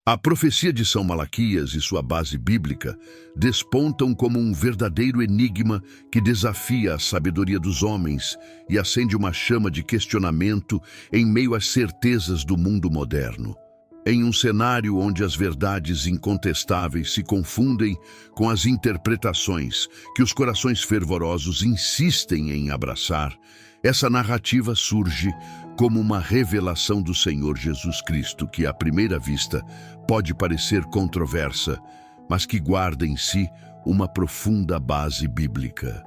A profecia de São Malaquias e sua base bíblica despontam como um verdadeiro enigma que desafia a sabedoria dos homens e acende uma chama de questionamento em meio às certezas do mundo moderno. Em um cenário onde as verdades incontestáveis se confundem com as interpretações que os corações fervorosos insistem em abraçar, essa narrativa surge como uma revelação do Senhor Jesus Cristo que, à primeira vista, pode parecer controversa, mas que guarda em si uma profunda base bíblica.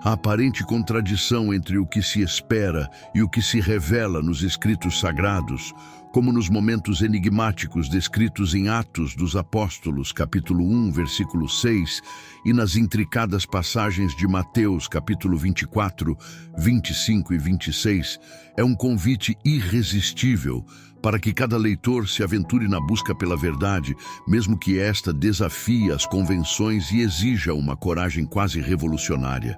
A aparente contradição entre o que se espera e o que se revela nos escritos sagrados, como nos momentos enigmáticos descritos em Atos dos Apóstolos, capítulo 1, versículo 6, e nas intricadas passagens de Mateus, capítulo 24, 25 e 26, é um convite irresistível para que cada leitor se aventure na busca pela verdade, mesmo que esta desafie as convenções e exija uma coragem quase revolucionária.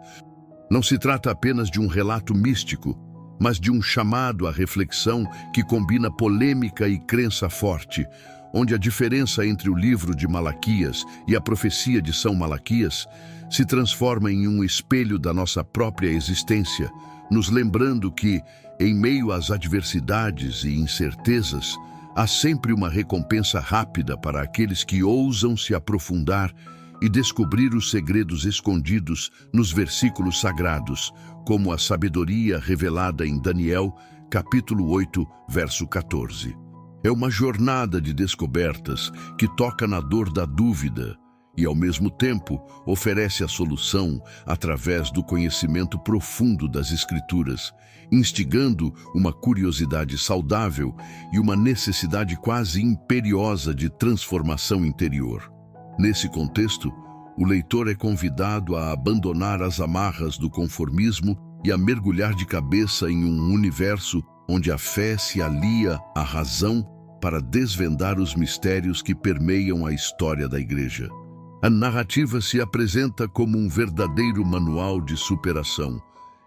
Não se trata apenas de um relato místico, mas de um chamado à reflexão que combina polêmica e crença forte, onde a diferença entre o livro de Malaquias e a profecia de São Malaquias se transforma em um espelho da nossa própria existência, nos lembrando que, em meio às adversidades e incertezas, há sempre uma recompensa rápida para aqueles que ousam se aprofundar e descobrir os segredos escondidos nos versículos sagrados, como a sabedoria revelada em Daniel, capítulo 8, verso 14. É uma jornada de descobertas que toca na dor da dúvida e, ao mesmo tempo, oferece a solução através do conhecimento profundo das Escrituras, instigando uma curiosidade saudável e uma necessidade quase imperiosa de transformação interior. Nesse contexto, o leitor é convidado a abandonar as amarras do conformismo e a mergulhar de cabeça em um universo onde a fé se alia à razão para desvendar os mistérios que permeiam a história da Igreja. A narrativa se apresenta como um verdadeiro manual de superação,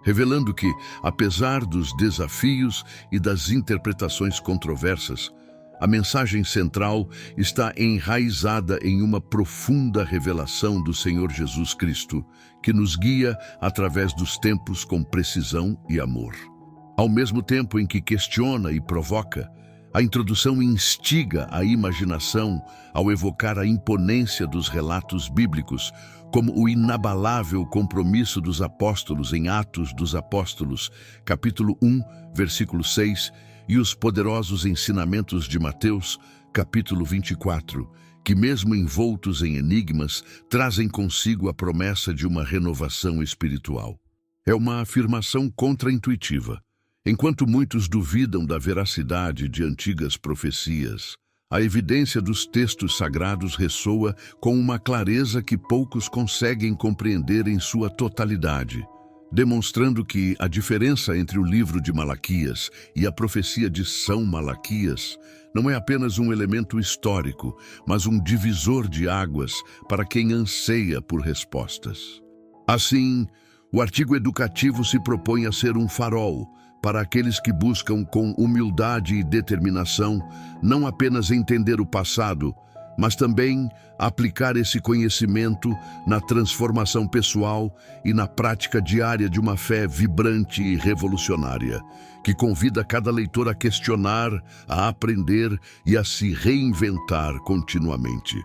revelando que, apesar dos desafios e das interpretações controversas, a mensagem central está enraizada em uma profunda revelação do Senhor Jesus Cristo, que nos guia através dos tempos com precisão e amor. Ao mesmo tempo em que questiona e provoca, a introdução instiga a imaginação ao evocar a imponência dos relatos bíblicos, como o inabalável compromisso dos apóstolos em Atos dos Apóstolos, capítulo 1, versículo 6, e os poderosos ensinamentos de Mateus, capítulo 24, que mesmo envoltos em enigmas, trazem consigo a promessa de uma renovação espiritual. É uma afirmação contraintuitiva. Enquanto muitos duvidam da veracidade de antigas profecias, a evidência dos textos sagrados ressoa com uma clareza que poucos conseguem compreender em sua totalidade, demonstrando que a diferença entre o livro de Malaquias e a profecia de São Malaquias não é apenas um elemento histórico, mas um divisor de águas para quem anseia por respostas. Assim, o artigo educativo se propõe a ser um farol para aqueles que buscam com humildade e determinação não apenas entender o passado, mas também aplicar esse conhecimento na transformação pessoal e na prática diária de uma fé vibrante e revolucionária, que convida cada leitor a questionar, a aprender e a se reinventar continuamente.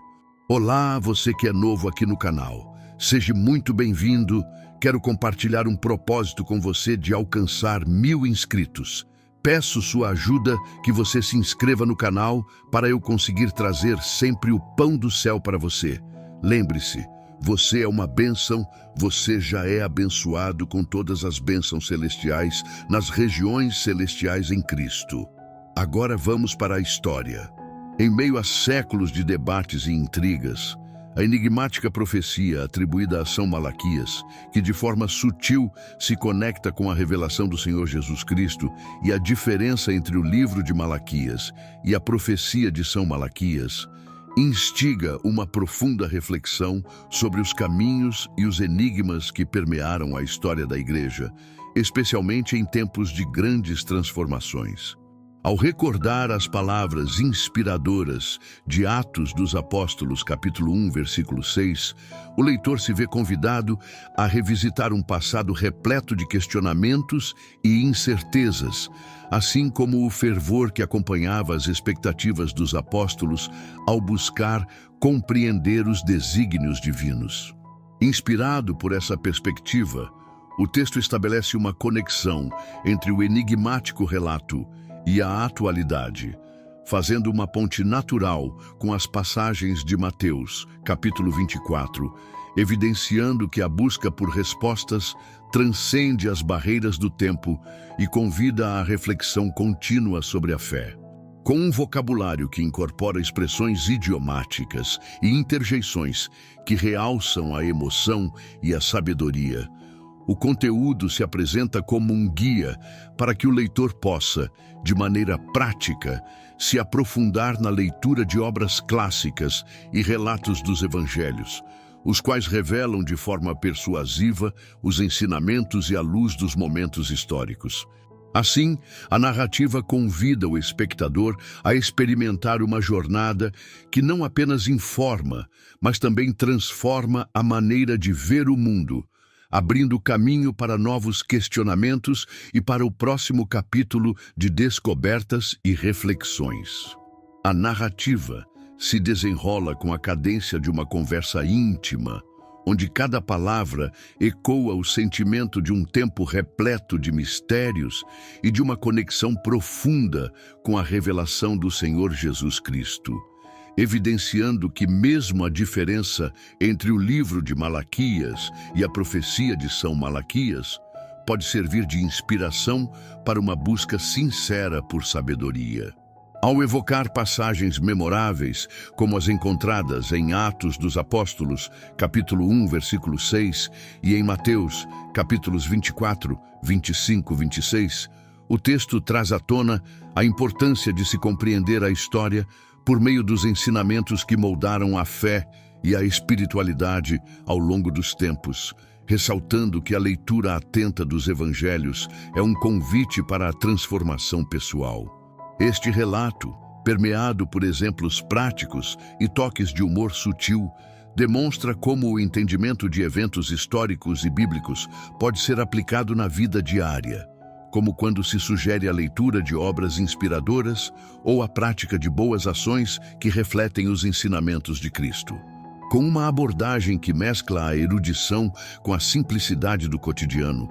Olá, você que é novo aqui no canal. Seja muito bem-vindo. Quero compartilhar um propósito com você de alcançar 1000 inscritos. Peço sua ajuda, que você se inscreva no canal para eu conseguir trazer sempre o pão do céu para você. Lembre-se, você é uma bênção, você já é abençoado com todas as bênçãos celestiais nas regiões celestiais em Cristo. Agora vamos para a história. Em meio a séculos de debates e intrigas, a enigmática profecia atribuída a São Malaquias, que de forma sutil se conecta com a revelação do Senhor Jesus Cristo e a diferença entre o livro de Malaquias e a profecia de São Malaquias, instiga uma profunda reflexão sobre os caminhos e os enigmas que permearam a história da Igreja, especialmente em tempos de grandes transformações. Ao recordar as palavras inspiradoras de Atos dos Apóstolos, capítulo 1, versículo 6, o leitor se vê convidado a revisitar um passado repleto de questionamentos e incertezas, assim como o fervor que acompanhava as expectativas dos apóstolos ao buscar compreender os desígnios divinos. Inspirado por essa perspectiva, o texto estabelece uma conexão entre o enigmático relato e a atualidade, fazendo uma ponte natural com as passagens de Mateus, capítulo 24, evidenciando que a busca por respostas transcende as barreiras do tempo e convida à reflexão contínua sobre a fé. Com um vocabulário que incorpora expressões idiomáticas e interjeições que realçam a emoção e a sabedoria, o conteúdo se apresenta como um guia para que o leitor possa, de maneira prática, se aprofundar na leitura de obras clássicas e relatos dos evangelhos, os quais revelam de forma persuasiva os ensinamentos e a luz dos momentos históricos. Assim, a narrativa convida o espectador a experimentar uma jornada que não apenas informa, mas também transforma a maneira de ver o mundo, abrindo caminho para novos questionamentos e para o próximo capítulo de descobertas e reflexões. A narrativa se desenrola com a cadência de uma conversa íntima, onde cada palavra ecoa o sentimento de um tempo repleto de mistérios e de uma conexão profunda com a revelação do Senhor Jesus Cristo, evidenciando que mesmo a diferença entre o livro de Malaquias e a profecia de São Malaquias pode servir de inspiração para uma busca sincera por sabedoria. Ao evocar passagens memoráveis, como as encontradas em Atos dos Apóstolos, capítulo 1, versículo 6, e em Mateus, capítulos 24, 25, 26, o texto traz à tona a importância de se compreender a história por meio dos ensinamentos que moldaram a fé e a espiritualidade ao longo dos tempos, ressaltando que a leitura atenta dos evangelhos é um convite para a transformação pessoal. Este relato, permeado por exemplos práticos e toques de humor sutil, demonstra como o entendimento de eventos históricos e bíblicos pode ser aplicado na vida diária, como quando se sugere a leitura de obras inspiradoras ou a prática de boas ações que refletem os ensinamentos de Cristo. Com uma abordagem que mescla a erudição com a simplicidade do cotidiano,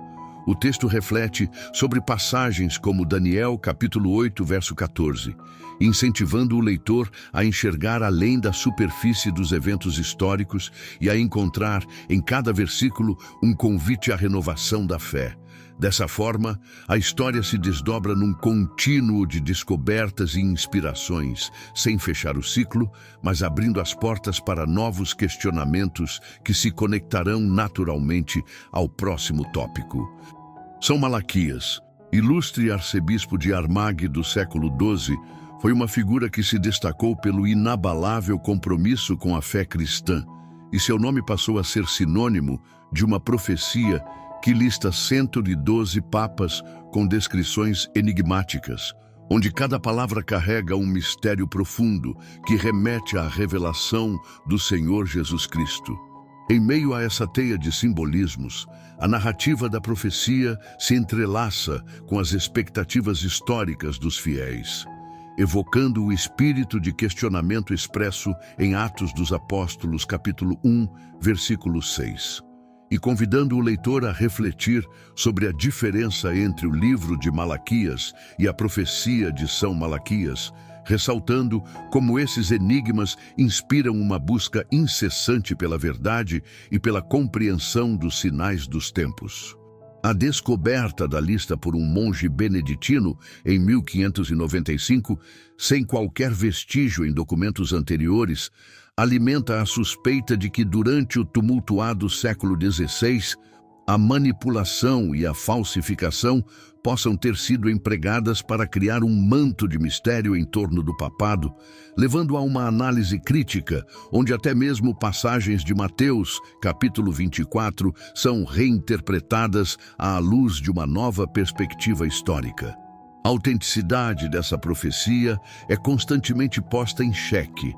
o texto reflete sobre passagens como Daniel, capítulo 8, verso 14, incentivando o leitor a enxergar além da superfície dos eventos históricos e a encontrar, em cada versículo, um convite à renovação da fé. Dessa forma, a história se desdobra num contínuo de descobertas e inspirações, sem fechar o ciclo, mas abrindo as portas para novos questionamentos que se conectarão naturalmente ao próximo tópico. São Malaquias, ilustre arcebispo de Armagh do século XII, foi uma figura que se destacou pelo inabalável compromisso com a fé cristã, e seu nome passou a ser sinônimo de uma profecia que lista 112 papas com descrições enigmáticas, onde cada palavra carrega um mistério profundo que remete à revelação do Senhor Jesus Cristo. Em meio a essa teia de simbolismos, a narrativa da profecia se entrelaça com as expectativas históricas dos fiéis, evocando o espírito de questionamento expresso em Atos dos Apóstolos, capítulo 1, versículo 6. E convidando o leitor a refletir sobre a diferença entre o livro de Malaquias e a profecia de São Malaquias, ressaltando como esses enigmas inspiram uma busca incessante pela verdade e pela compreensão dos sinais dos tempos. A descoberta da lista por um monge beneditino em 1595, sem qualquer vestígio em documentos anteriores, alimenta a suspeita de que durante o tumultuado século XVI, a manipulação e a falsificação possam ter sido empregadas para criar um manto de mistério em torno do papado, levando a uma análise crítica, onde até mesmo passagens de Mateus, capítulo 24, são reinterpretadas à luz de uma nova perspectiva histórica. A autenticidade dessa profecia é constantemente posta em xeque,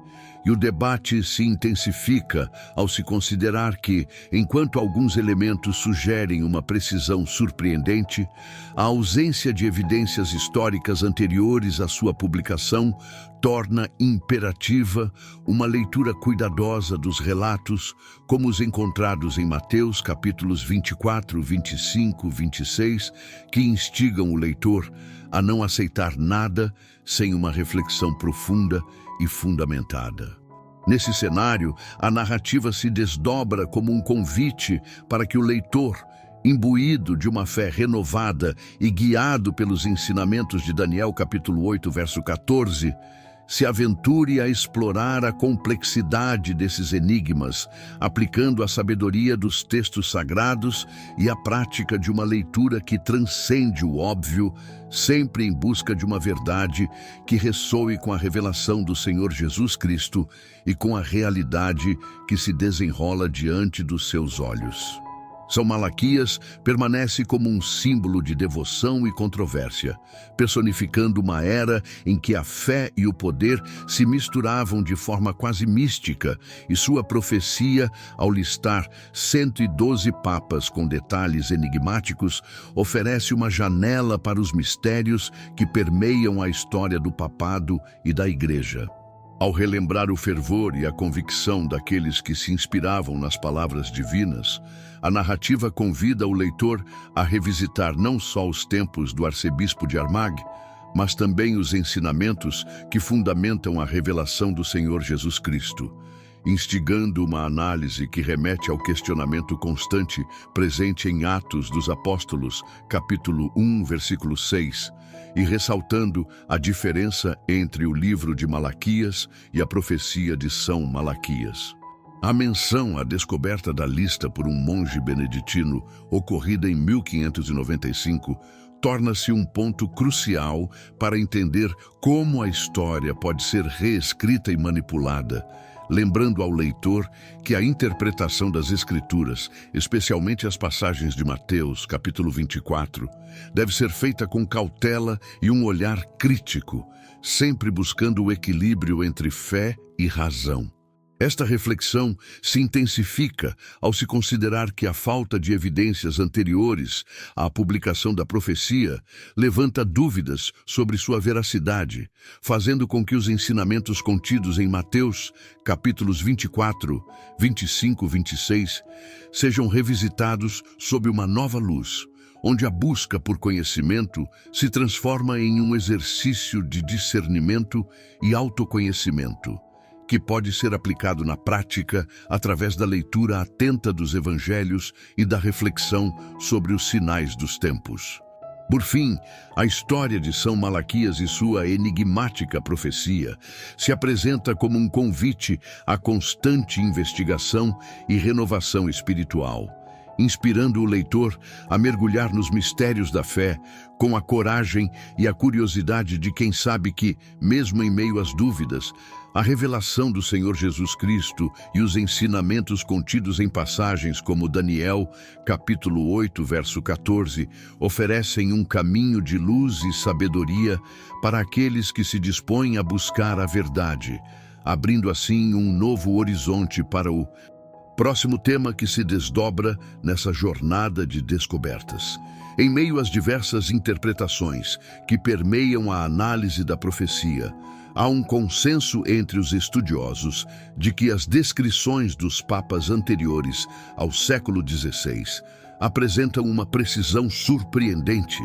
e o debate se intensifica ao se considerar que, enquanto alguns elementos sugerem uma precisão surpreendente, a ausência de evidências históricas anteriores à sua publicação torna imperativa uma leitura cuidadosa dos relatos, como os encontrados em Mateus capítulos 24, 25, 26, que instigam o leitor a não aceitar nada sem uma reflexão profunda e fundamentada. Nesse cenário, a narrativa se desdobra como um convite para que o leitor, imbuído de uma fé renovada e guiado pelos ensinamentos de Daniel capítulo 8, verso 14, se aventure a explorar a complexidade desses enigmas, aplicando a sabedoria dos textos sagrados e a prática de uma leitura que transcende o óbvio, sempre em busca de uma verdade que ressoe com a revelação do Senhor Jesus Cristo e com a realidade que se desenrola diante dos seus olhos. São Malaquias permanece como um símbolo de devoção e controvérsia, personificando uma era em que a fé e o poder se misturavam de forma quase mística, e sua profecia, ao listar 112 papas com detalhes enigmáticos, oferece uma janela para os mistérios que permeiam a história do papado e da Igreja. Ao relembrar o fervor e a convicção daqueles que se inspiravam nas palavras divinas, a narrativa convida o leitor a revisitar não só os tempos do arcebispo de Armagh, mas também os ensinamentos que fundamentam a revelação do Senhor Jesus Cristo, instigando uma análise que remete ao questionamento constante presente em Atos dos Apóstolos, capítulo 1, versículo 6, e ressaltando a diferença entre o livro de Malaquias e a profecia de São Malaquias. A menção à descoberta da lista por um monge beneditino, ocorrida em 1595, torna-se um ponto crucial para entender como a história pode ser reescrita e manipulada, lembrando ao leitor que a interpretação das Escrituras, especialmente as passagens de Mateus, capítulo 24, deve ser feita com cautela e um olhar crítico, sempre buscando o equilíbrio entre fé e razão. Esta reflexão se intensifica ao se considerar que a falta de evidências anteriores à publicação da profecia levanta dúvidas sobre sua veracidade, fazendo com que os ensinamentos contidos em Mateus, capítulos 24, 25, 26, sejam revisitados sob uma nova luz, onde a busca por conhecimento se transforma em um exercício de discernimento e autoconhecimento, que pode ser aplicado na prática através da leitura atenta dos evangelhos e da reflexão sobre os sinais dos tempos. Por fim, a história de São Malaquias e sua enigmática profecia se apresenta como um convite à constante investigação e renovação espiritual, inspirando o leitor a mergulhar nos mistérios da fé com a coragem e a curiosidade de quem sabe que, mesmo em meio às dúvidas, a revelação do Senhor Jesus Cristo e os ensinamentos contidos em passagens como Daniel, capítulo 8, verso 14, oferecem um caminho de luz e sabedoria para aqueles que se dispõem a buscar a verdade, abrindo assim um novo horizonte para o próximo tema que se desdobra nessa jornada de descobertas. Em meio às diversas interpretações que permeiam a análise da profecia, há um consenso entre os estudiosos de que as descrições dos papas anteriores ao século XVI apresentam uma precisão surpreendente,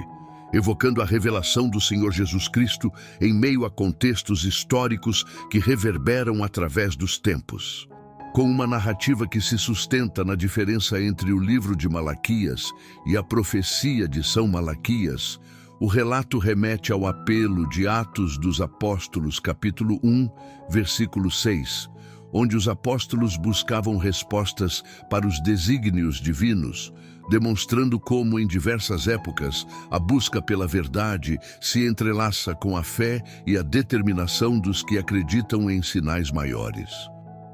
evocando a revelação do Senhor Jesus Cristo em meio a contextos históricos que reverberam através dos tempos. Com uma narrativa que se sustenta na diferença entre o livro de Malaquias e a profecia de São Malaquias, o relato remete ao apelo de Atos dos Apóstolos, capítulo 1, versículo 6, onde os apóstolos buscavam respostas para os desígnios divinos, demonstrando como, em diversas épocas, a busca pela verdade se entrelaça com a fé e a determinação dos que acreditam em sinais maiores.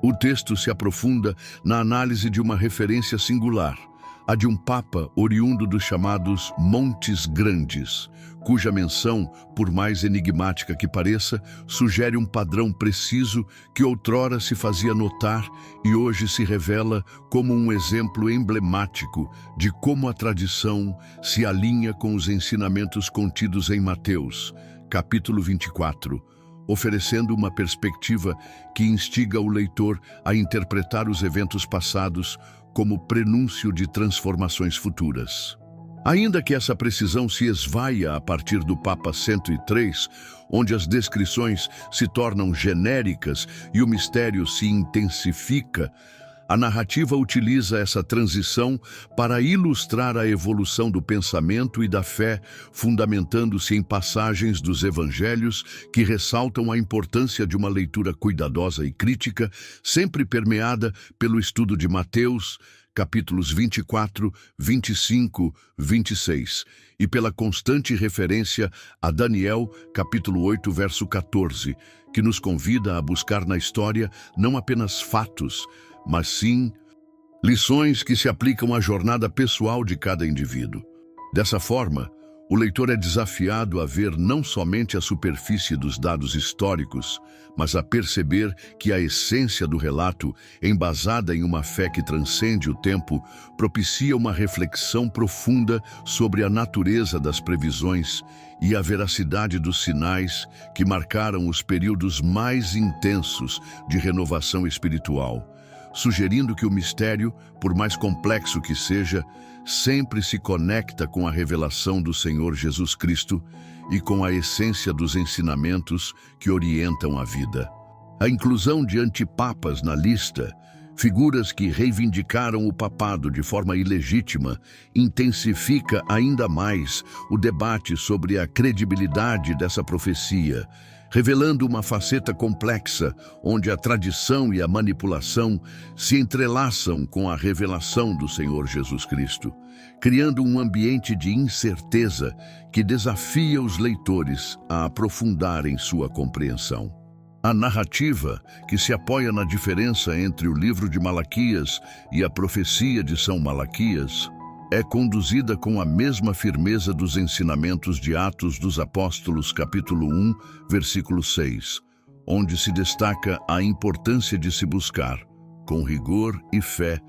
O texto se aprofunda na análise de uma referência singular, a de um papa oriundo dos chamados Montes Grandes, cuja menção, por mais enigmática que pareça, sugere um padrão preciso que outrora se fazia notar e hoje se revela como um exemplo emblemático de como a tradição se alinha com os ensinamentos contidos em Mateus, capítulo 24, oferecendo uma perspectiva que instiga o leitor a interpretar os eventos passados como prenúncio de transformações futuras. Ainda que essa precisão se esvaia a partir do Papa 103, onde as descrições se tornam genéricas e o mistério se intensifica, a narrativa utiliza essa transição para ilustrar a evolução do pensamento e da fé, fundamentando-se em passagens dos evangelhos que ressaltam a importância de uma leitura cuidadosa e crítica, sempre permeada pelo estudo de Mateus, capítulos 24, 25, 26, e pela constante referência a Daniel, capítulo 8, verso 14, que nos convida a buscar na história não apenas fatos, mas sim lições que se aplicam à jornada pessoal de cada indivíduo. Dessa forma, o leitor é desafiado a ver não somente a superfície dos dados históricos, mas a perceber que a essência do relato, embasada em uma fé que transcende o tempo, propicia uma reflexão profunda sobre a natureza das previsões e a veracidade dos sinais que marcaram os períodos mais intensos de renovação espiritual, sugerindo que o mistério, por mais complexo que seja, sempre se conecta com a revelação do Senhor Jesus Cristo e com a essência dos ensinamentos que orientam a vida. A inclusão de antipapas na lista, figuras que reivindicaram o papado de forma ilegítima, intensifica ainda mais o debate sobre a credibilidade dessa profecia, revelando uma faceta complexa onde a tradição e a manipulação se entrelaçam com a revelação do Senhor Jesus Cristo, criando um ambiente de incerteza que desafia os leitores a aprofundarem sua compreensão. A narrativa, que se apoia na diferença entre o livro de Malaquias e a profecia de São Malaquias, é conduzida com a mesma firmeza dos ensinamentos de Atos dos Apóstolos, capítulo 1, versículo 6, onde se destaca a importância de se buscar, com rigor e fé,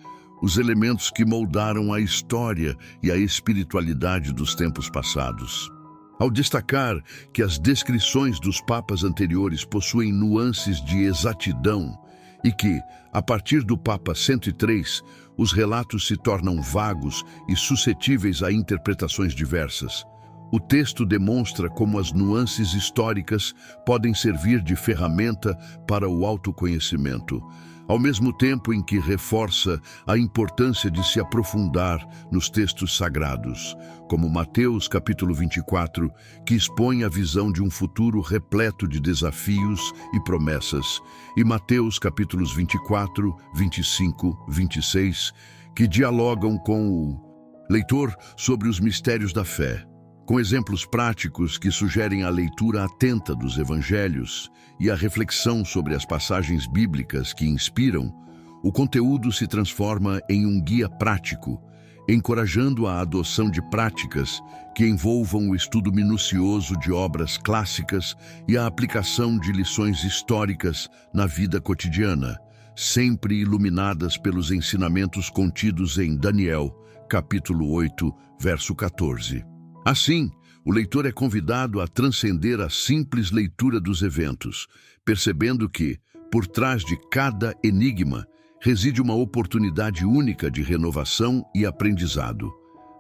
os elementos que moldaram a história e a espiritualidade dos tempos passados. Ao destacar que as descrições dos papas anteriores possuem nuances de exatidão e que, a partir do Papa 103, os relatos se tornam vagos e suscetíveis a interpretações diversas, o texto demonstra como as nuances históricas podem servir de ferramenta para o autoconhecimento, ao mesmo tempo em que reforça a importância de se aprofundar nos textos sagrados, como Mateus capítulo 24, que expõe a visão de um futuro repleto de desafios e promessas, e Mateus capítulos 24, 25, 26, que dialogam com o leitor sobre os mistérios da fé, com exemplos práticos que sugerem a leitura atenta dos evangelhos e a reflexão sobre as passagens bíblicas que inspiram. O conteúdo se transforma em um guia prático, encorajando a adoção de práticas que envolvam o estudo minucioso de obras clássicas e a aplicação de lições históricas na vida cotidiana, sempre iluminadas pelos ensinamentos contidos em Daniel, capítulo 8, verso 14. Assim, o leitor é convidado a transcender a simples leitura dos eventos, percebendo que, por trás de cada enigma, reside uma oportunidade única de renovação e aprendizado,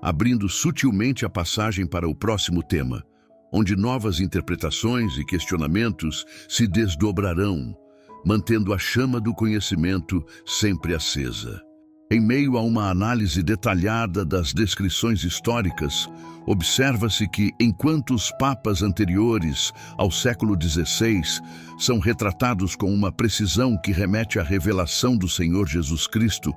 abrindo sutilmente a passagem para o próximo tema, onde novas interpretações e questionamentos se desdobrarão, mantendo a chama do conhecimento sempre acesa. Em meio a uma análise detalhada das descrições históricas, observa-se que, enquanto os papas anteriores ao século XVI são retratados com uma precisão que remete à revelação do Senhor Jesus Cristo,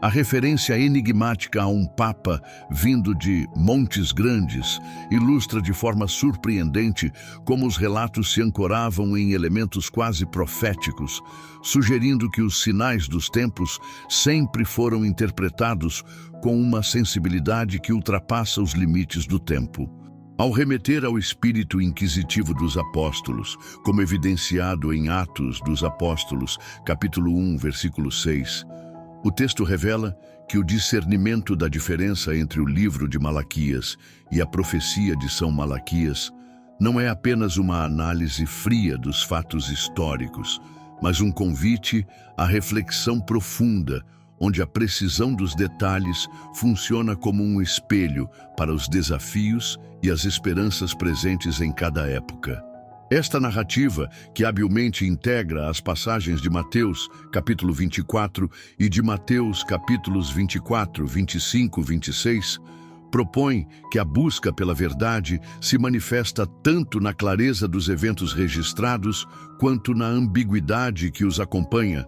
A referência enigmática a um papa vindo de montes grandes ilustra de forma surpreendente como os relatos se ancoravam em elementos quase proféticos, sugerindo que os sinais dos tempos sempre foram interpretados com uma sensibilidade que ultrapassa os limites do tempo. Ao remeter ao espírito inquisitivo dos apóstolos, como evidenciado em Atos dos Apóstolos, capítulo 1, versículo 6, o texto revela que o discernimento da diferença entre o livro de Malaquias e a profecia de São Malaquias não é apenas uma análise fria dos fatos históricos, mas um convite à reflexão profunda, onde a precisão dos detalhes funciona como um espelho para os desafios e as esperanças presentes em cada época. Esta narrativa, que habilmente integra as passagens de Mateus, capítulo 24, e de Mateus, capítulos 24, 25, 26, propõe que a busca pela verdade se manifesta tanto na clareza dos eventos registrados quanto na ambiguidade que os acompanha,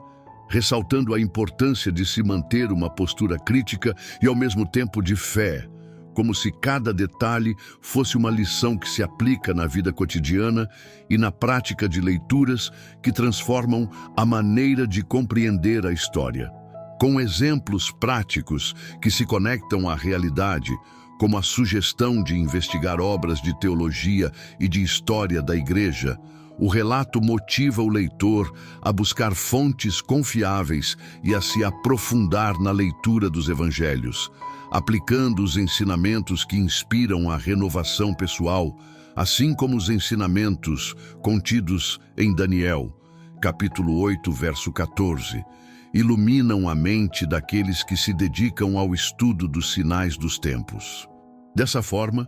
ressaltando a importância de se manter uma postura crítica e ao mesmo tempo de fé, como se cada detalhe fosse uma lição que se aplica na vida cotidiana e na prática de leituras que transformam a maneira de compreender a história. Com exemplos práticos que se conectam à realidade, como a sugestão de investigar obras de teologia e de história da Igreja, o relato motiva o leitor a buscar fontes confiáveis e a se aprofundar na leitura dos evangelhos, aplicando os ensinamentos que inspiram a renovação pessoal, assim como os ensinamentos contidos em Daniel, capítulo 8, verso 14, iluminam a mente daqueles que se dedicam ao estudo dos sinais dos tempos. Dessa forma,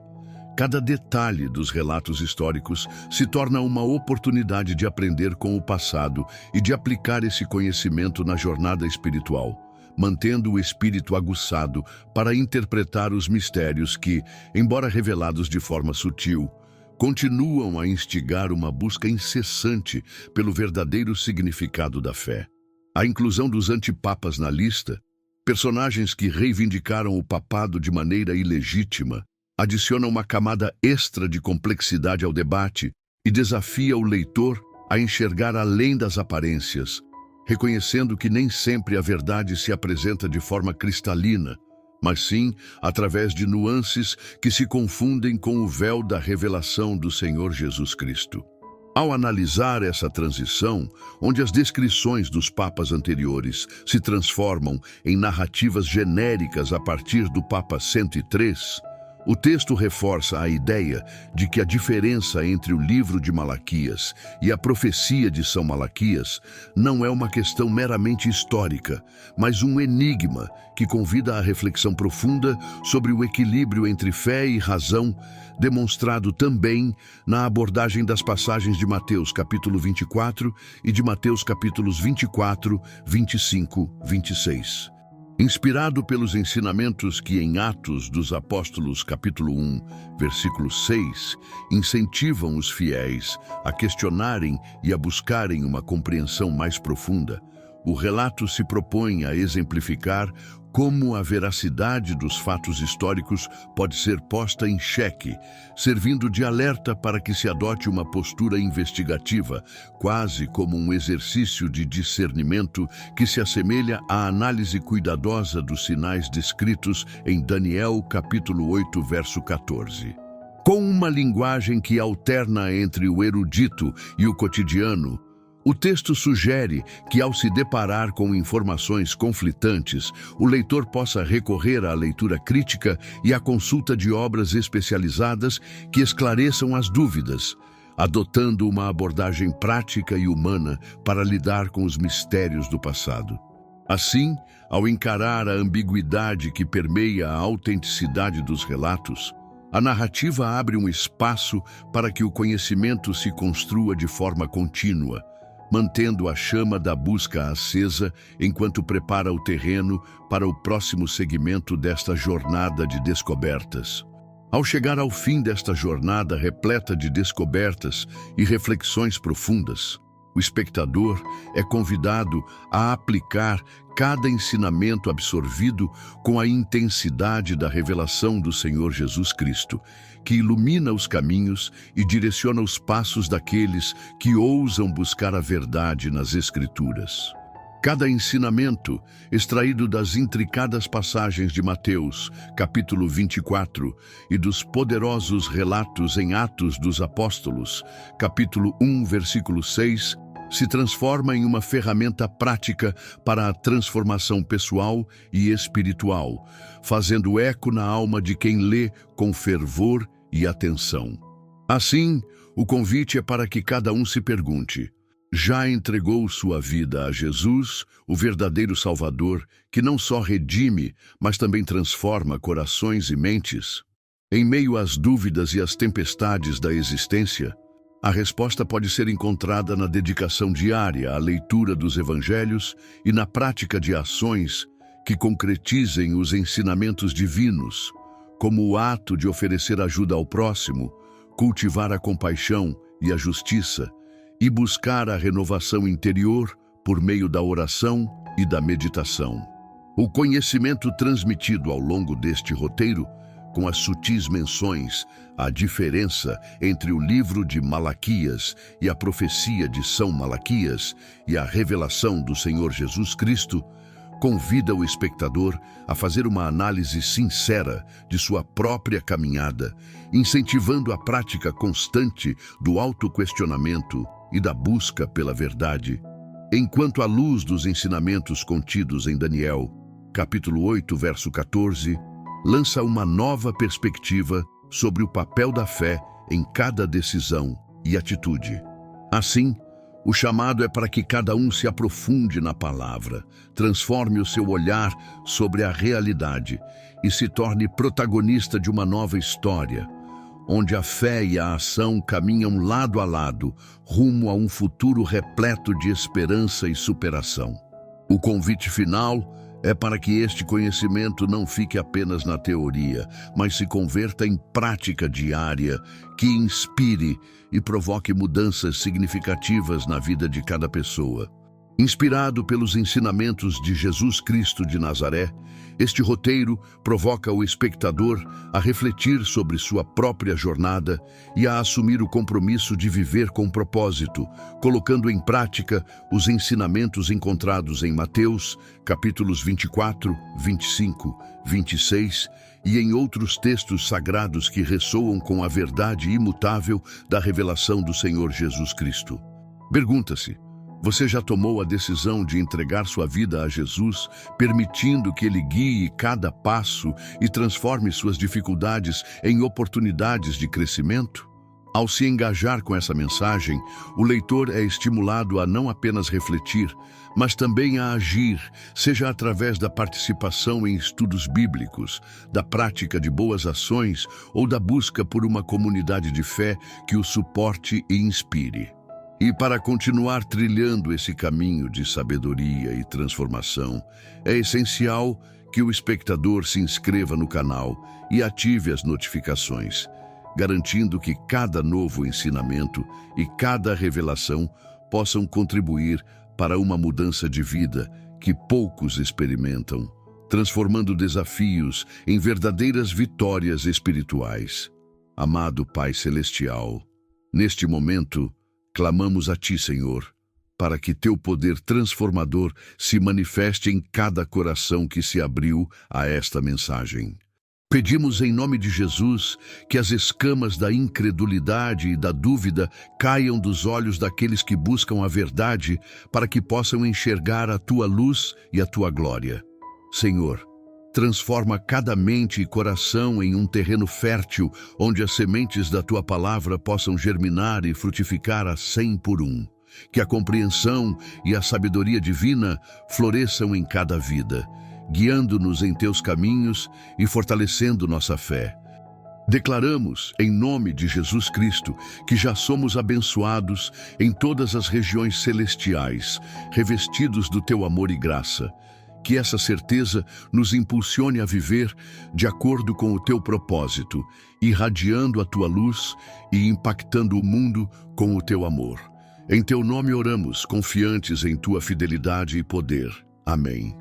cada detalhe dos relatos históricos se torna uma oportunidade de aprender com o passado e de aplicar esse conhecimento na jornada espiritual, mantendo o espírito aguçado para interpretar os mistérios que, embora revelados de forma sutil, continuam a instigar uma busca incessante pelo verdadeiro significado da fé. A inclusão dos antipapas na lista, personagens que reivindicaram o papado de maneira ilegítima, adiciona uma camada extra de complexidade ao debate e desafia o leitor a enxergar além das aparências, reconhecendo que nem sempre a verdade se apresenta de forma cristalina, mas sim através de nuances que se confundem com o véu da revelação do Senhor Jesus Cristo. Ao analisar essa transição, onde as descrições dos papas anteriores se transformam em narrativas genéricas a partir do Papa 103, o texto reforça a ideia de que a diferença entre o livro de Malaquias e a profecia de São Malaquias não é uma questão meramente histórica, mas um enigma que convida à reflexão profunda sobre o equilíbrio entre fé e razão, demonstrado também na abordagem das passagens de Mateus capítulo 24 e de Mateus capítulos 24, 25, 26. Inspirado pelos ensinamentos que em Atos dos Apóstolos, capítulo 1, versículo 6, incentivam os fiéis a questionarem e a buscarem uma compreensão mais profunda, o relato se propõe a exemplificar como a veracidade dos fatos históricos pode ser posta em xeque, servindo de alerta para que se adote uma postura investigativa, quase como um exercício de discernimento que se assemelha à análise cuidadosa dos sinais descritos em Daniel, capítulo 8, verso 14. Com uma linguagem que alterna entre o erudito e o cotidiano, o texto sugere que, ao se deparar com informações conflitantes, o leitor possa recorrer à leitura crítica e à consulta de obras especializadas que esclareçam as dúvidas, adotando uma abordagem prática e humana para lidar com os mistérios do passado. Assim, ao encarar a ambiguidade que permeia a autenticidade dos relatos, a narrativa abre um espaço para que o conhecimento se construa de forma contínua, mantendo a chama da busca acesa enquanto prepara o terreno para o próximo segmento desta jornada de descobertas. Ao chegar ao fim desta jornada repleta de descobertas e reflexões profundas, O espectador é convidado a aplicar cada ensinamento absorvido com a intensidade da revelação do Senhor Jesus Cristo, que ilumina os caminhos e direciona os passos daqueles que ousam buscar a verdade nas Escrituras. Cada ensinamento, extraído das intricadas passagens de Mateus, capítulo 24, e dos poderosos relatos em Atos dos Apóstolos, capítulo 1, versículo 6, se transforma em uma ferramenta prática para a transformação pessoal e espiritual, fazendo eco na alma de quem lê com fervor e atenção. Assim, o convite é para que cada um se pergunte: já entregou sua vida a Jesus, o verdadeiro Salvador, que não só redime, mas também transforma corações e mentes? Em meio às dúvidas e às tempestades da existência, a resposta pode ser encontrada na dedicação diária à leitura dos Evangelhos e na prática de ações que concretizem os ensinamentos divinos, como o ato de oferecer ajuda ao próximo, cultivar a compaixão e a justiça, e buscar a renovação interior por meio da oração e da meditação. O conhecimento transmitido ao longo deste roteiro, com as sutis menções à diferença entre o livro de Malaquias e a profecia de São Malaquias e a revelação do Senhor Jesus Cristo, convida o espectador a fazer uma análise sincera de sua própria caminhada, incentivando a prática constante do autoquestionamento e da busca pela verdade. Enquanto a luz dos ensinamentos contidos em Daniel, capítulo 8, verso 14, lança uma nova perspectiva sobre o papel da fé em cada decisão e atitude. Assim, o chamado é para que cada um se aprofunde na palavra, transforme o seu olhar sobre a realidade e se torne protagonista de uma nova história, onde a fé e a ação caminham lado a lado, rumo a um futuro repleto de esperança e superação. O convite final é para que este conhecimento não fique apenas na teoria, mas se converta em prática diária, que inspire e provoque mudanças significativas na vida de cada pessoa. Inspirado pelos ensinamentos de Jesus Cristo de Nazaré, este roteiro provoca o espectador a refletir sobre sua própria jornada e a assumir o compromisso de viver com propósito, colocando em prática os ensinamentos encontrados em Mateus, capítulos 24, 25, 26 e em outros textos sagrados que ressoam com a verdade imutável da revelação do Senhor Jesus Cristo. Pergunta-se: você já tomou a decisão de entregar sua vida a Jesus, permitindo que Ele guie cada passo e transforme suas dificuldades em oportunidades de crescimento? Ao se engajar com essa mensagem, o leitor é estimulado a não apenas refletir, mas também a agir, seja através da participação em estudos bíblicos, da prática de boas ações ou da busca por uma comunidade de fé que o suporte e inspire. E para continuar trilhando esse caminho de sabedoria e transformação, é essencial que o espectador se inscreva no canal e ative as notificações, garantindo que cada novo ensinamento e cada revelação possam contribuir para uma mudança de vida que poucos experimentam, transformando desafios em verdadeiras vitórias espirituais. Amado Pai Celestial, neste momento, clamamos a Ti, Senhor, para que Teu poder transformador se manifeste em cada coração que se abriu a esta mensagem. Pedimos em nome de Jesus que as escamas da incredulidade e da dúvida caiam dos olhos daqueles que buscam a verdade para que possam enxergar a Tua luz e a Tua glória. Senhor, transforma cada mente e coração em um terreno fértil, onde as sementes da Tua palavra possam germinar e frutificar a 100 por 1. Que a compreensão e a sabedoria divina floresçam em cada vida, guiando-nos em Teus caminhos e fortalecendo nossa fé. Declaramos, em nome de Jesus Cristo, que já somos abençoados em todas as regiões celestiais, revestidos do Teu amor e graça. Que essa certeza nos impulsione a viver de acordo com o Teu propósito, irradiando a Tua luz e impactando o mundo com o Teu amor. Em teu nome oramos, confiantes em tua fidelidade e poder. Amém.